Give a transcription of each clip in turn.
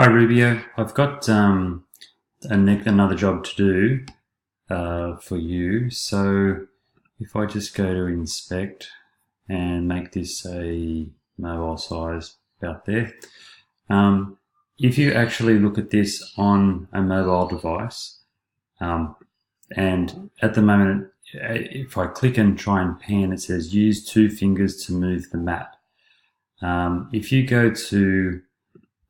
Hi Rubio, I've got another job to do for you. So if I just go to inspect and make this a mobile size about there, if you actually look at this on a mobile device, and at the moment, if I click and try and pan, it says use two fingers to move the map. If you go to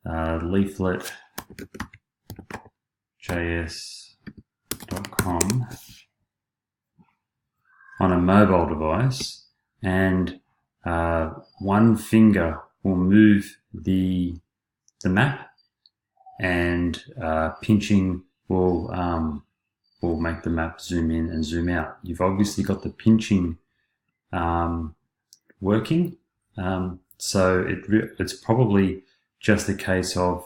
leafletjs.com on a mobile device, and one finger will move the map, and pinching will make the map zoom in and zoom out. You've obviously got the pinching working, so it's probably just a case of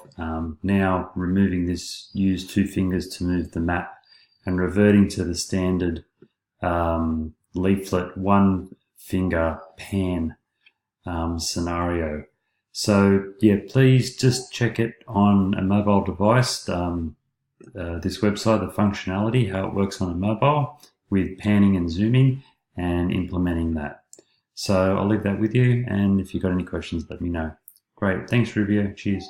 now removing this use two fingers to move the map and reverting to the standard leaflet one finger pan scenario. So yeah, please just check it on a mobile device, this website, the functionality, how it works on a mobile with panning and zooming and implementing that. So I'll leave that with you, and if you've got any questions, let me know. Great. Thanks, Rubio. Cheers.